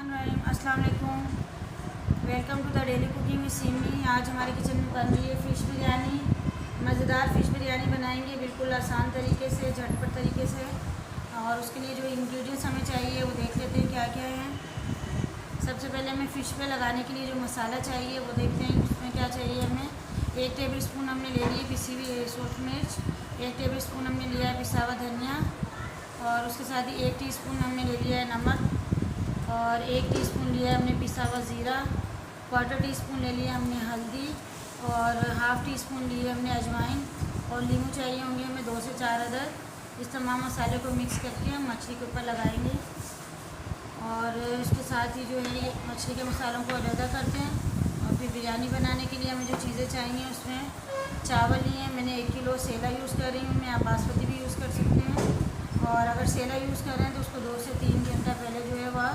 अस्सलाम वालेकुम। Welcome to the daily cooking with Simi. आज हमारे किचन में बन रही है फ़िश बिरयानी। मज़ेदार फ़िश बिरयानी बनाएंगे बिल्कुल आसान तरीके से, झटपट तरीके से। और उसके लिए जो इंग्रेडिएंट्स हमें चाहिए वो देख लेते हैं क्या क्या है। सबसे पहले हमें फ़िश पे लगाने के लिए जो मसाला चाहिए वो देखते हैं उसमें क्या चाहिए हमें। 1 टेबल स्पून हमने ले ली पिसी हुई सूरख मिर्च, 1 टेबल स्पून हमने लिया है पिसा हुआ धनिया, और उसके साथ ही 1 टीस्पून हमने ले लिया है नमक, और 1 टीस्पून लिया है हमने पिसा हुआ ज़ीरा, 1/4 टीस्पून ले लिया हमने हल्दी, और 1/2 टीस्पून लिए हमने अजवाइन, और नींबू चाहिए होंगे हमें 2 से 4 अदर। इस तमाम मसाले को मिक्स करके हम मछली के ऊपर लगाएंगे, और इसके साथ ही जो है ये मछली के मसालों को अलग करते हैं। और फिर बिरयानी बनाने के लिए हमें जो चीज़ें चाहिए उसमें चावल लिए हैं मैंने 1 किलो सेला यूज़ कर रही हूँ मैं, आप बासमती भी यूज़ कर सकते हैं। और अगर सेला यूज़ कर रहे हैं तो उसको 2 से 3 घंटा पहले जो है वह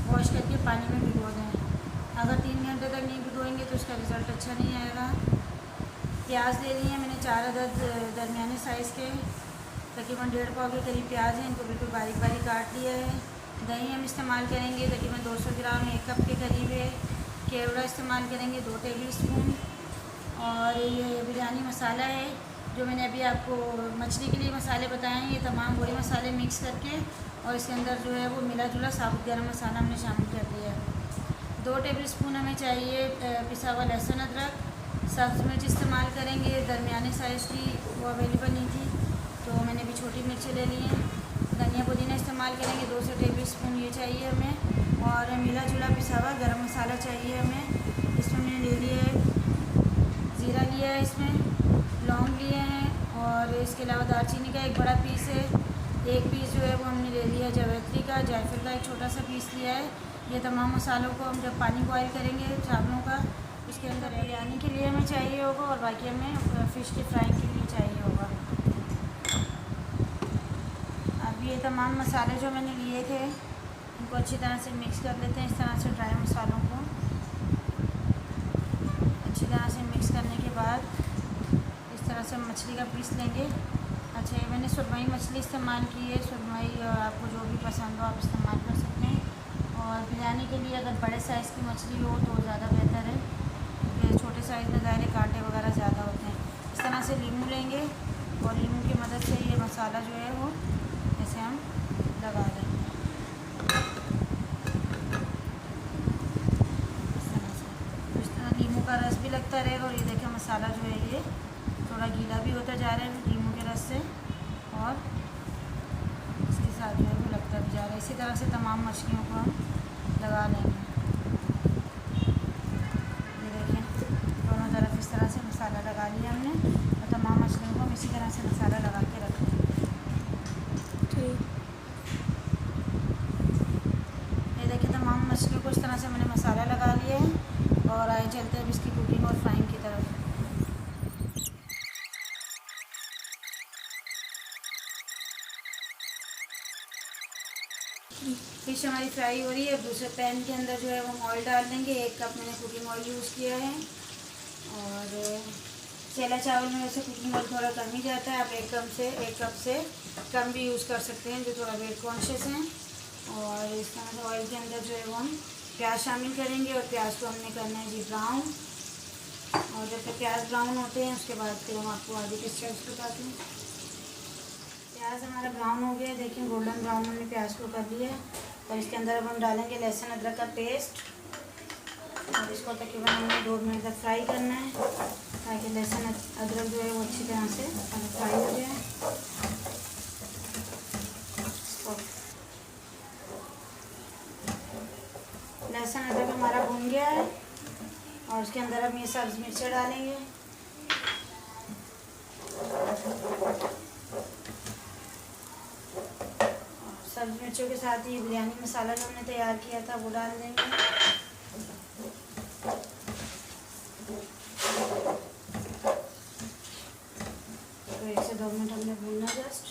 वॉश करके पानी में भिगो दें। अगर 3 घंटे तक नहीं भिगोएंगे तो उसका रिज़ल्ट अच्छा नहीं आएगा। प्याज ले लिए हैं मैंने 4 अदद दरमियाने साइज़ के, तकरीबन 1.5 पाव के करीब प्याज हैं, इनको बिल्कुल बारीक बारीक काट लिया है। दही हम इस्तेमाल करेंगे तकरीबन 200 ग्राम, 1 कप के करीब है। केवड़ा इस्तेमाल करेंगे 2 टेबल स्पून। और ये बिरयानी मसाला है जो मैंने अभी आपको मछली के लिए मसाले बताए हैं, ये तमाम वही मसाले मिक्स करके और इसके अंदर जो है वो मिला जुला साबुत गरम मसाला हमने शामिल कर दिया है। 2 टेबल स्पून हमें चाहिए पिसा हुआ लहसुन अदरक। सब्ज़ मिर्च इस्तेमाल करेंगे दरमियाने साइज़ की, वो अवेलेबल नहीं थी तो मैंने भी छोटी मिर्ची ले ली हैं। धनिया पुदीना इस्तेमाल करेंगे 2 से टेबल स्पून ये चाहिए हमें। और मिला जुला पिसा हुआ गरम मसाला चाहिए हमें। इसमें मैंने ले लिया है ज़ीरा लिया है, इसमें लौंग लिए हैं, और इसके अलावा दालचीनी का 1 बड़ा पीस है। 1 पीस जो है वो हमने ले लिया है जावित्री का, जायफल का 1 छोटा सा पीस लिया है। ये तमाम मसालों को हम जब पानी बॉयल करेंगे चावलों का उसके अंदर बिरयानी के लिए हमें चाहिए होगा, और बाकी हमें फ़िश की फ्राई के लिए चाहिए होगा। अब ये तमाम मसाले जो मैंने लिए थे इनको अच्छी तरह से मिक्स कर लेते हैं। इस तरह से ड्राई मसालों को अच्छी तरह से मिक्स करने के बाद इस तरह से मछली का पीस लेंगे। अच्छा, ये मैंने सुरमई मछली इस्तेमाल की है। सुरमई आपको जो भी पसंद हो आप इस्तेमाल कर सकते हैं। और बिरयानी के लिए अगर बड़े साइज़ की मछली हो तो ज़्यादा बेहतर है, क्योंकि छोटे साइज़ में ज़ाहिर कांटे वगैरह ज़्यादा होते हैं। इस तरह से लीमू लेंगे और लीमू की मदद से ये मसाला जो है वो ऐसे हम लगा देंगे इस तरह लीमू का रस भी लगता रहेगा। और ये देखिए मसाला जो है ये थोड़ा गीला भी होता जा रहा है लीमू के रस से, और इसके साथ जो है वो लगता भी जा रहा है। इसी तरह से तमाम मछलियों को हम लगा लेंगे। ये देखिए दोनों तरफ इस तरह से मसाला लगा लिया हमने, और तमाम मछलियों को हम इसी तरह से मसाला लगा के रख लेंगे। ये देखिए तमाम मछलियों को इस तरह से मैंने मसाला लगा लिया है। और आए चलते हैं अब इसकी कुकिंग और फ्राइंग की तरफ। फिश हमारी फ्राई हो रही है। दूसरे पैन के अंदर जो है वो हम ऑयल डाल देंगे। 1 कप मैंने कुकिंग ऑयल यूज़ किया है, और सेला चावल में वैसे कुकिंग ऑयल थोड़ा कम ही जाता है। आप 1 कप से कम भी यूज़ कर सकते हैं जो थोड़ा वेट कॉन्शियस हैं। और इस तरह से ऑयल के अंदर जो है वो हम प्याज शामिल करेंगे, और प्याज को हमने करना है जी ब्राउन। और जब तक प्याज ब्राउन होते हैं उसके बाद फिर हम आपको आगे के स्टेप्स बताते हैं। प्याज हमारा ब्राउन हो गया, देखिए गोल्डन ब्राउन हमने प्याज को कर लिया है। और इसके अंदर अब हम डालेंगे लहसुन अदरक का पेस्ट, और इसको तकरीबन हमने 2 मिनट तक फ्राई करना है ताकि लहसुन अदरक जो है वो अच्छी तरह से फ्राई हो जाए। लहसुन अदरक हमारा भून गया है, और उसके अंदर हम ये सब्ज़ मिर्चें डालेंगे। सब्ज़ मिर्चों के साथ ही बिरयानी मसाला जो हमने तैयार किया था वो डाल देंगे। तो 1 से 2 मिनट हमने भूनना जस्ट।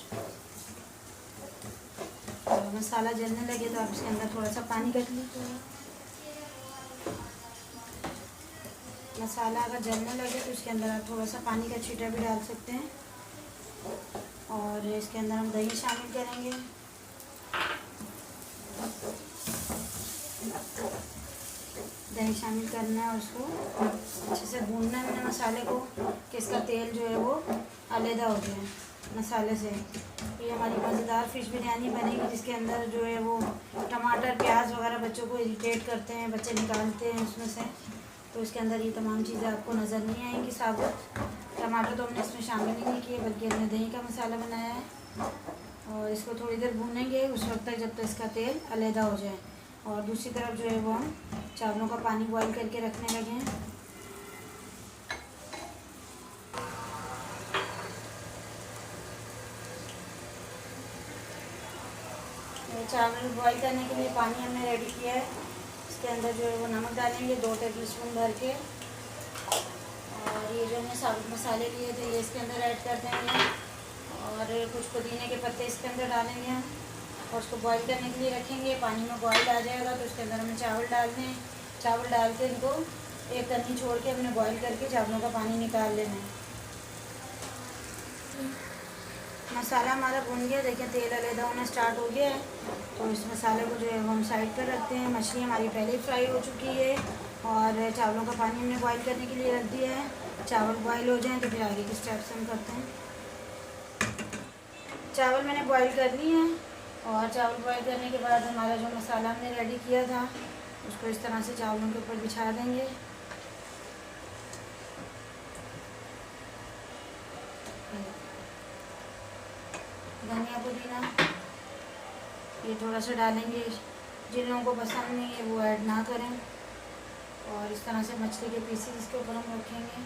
और मसाला जलने लगे तो आप इसके अंदर थोड़ा सा पानी कर लीजिए। मसाला अगर जलने लगे तो इसके अंदर आप थोड़ा सा पानी का छींटा भी डाल सकते हैं। और इसके अंदर हम दही शामिल करेंगे। दही शामिल करना है और उसको अच्छे से भूनना है मैंने मसाले को, कि इसका तेल जो है वो अलहदा हो जाए मसाले से। ये हमारी मज़ेदार फ़िश बिरयानी बनेगी, जिसके अंदर जो है वो टमाटर प्याज वगैरह बच्चों को इरिटेट करते हैं, बच्चे निकालते हैं उसमें से, तो इसके अंदर ये तमाम चीज़ें आपको नज़र नहीं आएंगी। साबुत टमाटर तो हमने इसमें शामिल ही नहीं किए, बल्कि हमने दही का मसाला बनाया है। और इसको थोड़ी देर भूनेंगे उस वक्त तक जब तक इसका तेल अलहदा हो जाए। और दूसरी तरफ जो है वो हम चावलों का पानी बॉईल करके रखने लगे हैं। चावल बॉईल करने के लिए पानी हमने रेडी किया है। इसके अंदर जो है वो नमक डालेंगे 2 टेबल स्पून भर के, और ये जो हमने साबुत मसाले लिए थे ये इसके अंदर ऐड कर देंगे, और कुछ पुदीने के पत्ते इसके अंदर डालेंगे हम, और उसको बॉईल करने के लिए रखेंगे। पानी में बॉईल आ जाएगा तो उसके अंदर हमें चावल डालने हैं। चावल डाल के इनको एक कन्नी छोड़ के हमने बॉईल करके चावलों का पानी निकाल लेना है। मसाला हमारा भुन गया, देखिए तेल अलहदा होना स्टार्ट हो गया है। तो इस मसाले को जो है हम साइड पर रखते हैं। मछली हमारी पहले ही फ्राई हो चुकी है, और चावलों का पानी हमने बॉईल करने के लिए रख दिया है। चावल बॉईल हो जाएं तो फिर आगे के स्टेप्स हम करते हैं। चावल मैंने बॉईल कर लिए हैं, और चावल बॉईल करने के बाद हमारा जो मसाला हमने रेडी किया था उसको इस तरह से चावलों के ऊपर बिछा देंगे। धनिया पुदीना ये थोड़ा सा डालेंगे, जिन लोगों को पसंद नहीं है वो ऐड ना करें। और इस तरह से मछली के पीसेस इसके ऊपर हम रखेंगे।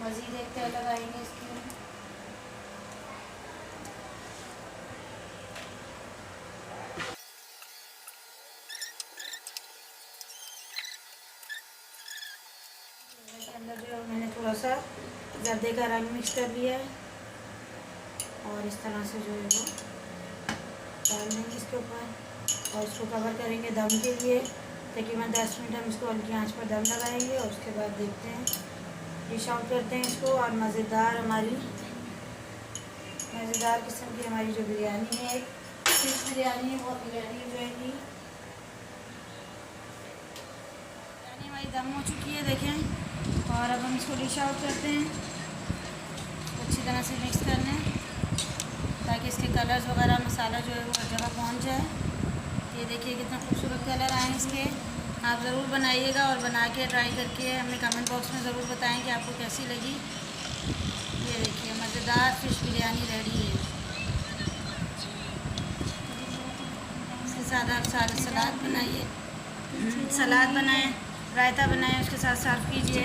मज़ीद एक तय लगाएंगे इसकी। इसके अंदर जो मैंने थोड़ा सा जर्दे का रंग मिक्स कर लिया है, और इस तरह से जो है वो डाल देंगे इसके ऊपर, और इसको कवर करेंगे दम के लिए। तकरीबन 10 मिनट हम इसको हल्की आंच पर दम लगाएंगे, और उसके बाद देखते हैं, डिश आउट करते हैं इसको। और मज़ेदार किस्म की हमारी जो बिरयानी है, एक फिश बिरयानी है, वो बिरयानी हो जाएगी। बिरयानी हमारी दम हो चुकी है देखें, और अब हम इसको डिश आउट करते हैं। अच्छी तरह से मिक्स कर लें ताकि इसके कलर्स वगैरह मसाला जो है वो हर जगह पहुँच जाए। ये देखिए कितना खूबसूरत कलर आए हैं इसके। आप ज़रूर बनाइएगा, और बना के ट्राई करके हमें कमेंट बॉक्स में ज़रूर बताएं कि आपको कैसी लगी। ये देखिए मज़ेदार फ़िश बिरयानी रेडी है। इसके साथ आप सलाद बनाइए, सलाद बनाएं, रायता बनाएं, उसके साथ सर्व कीजिए।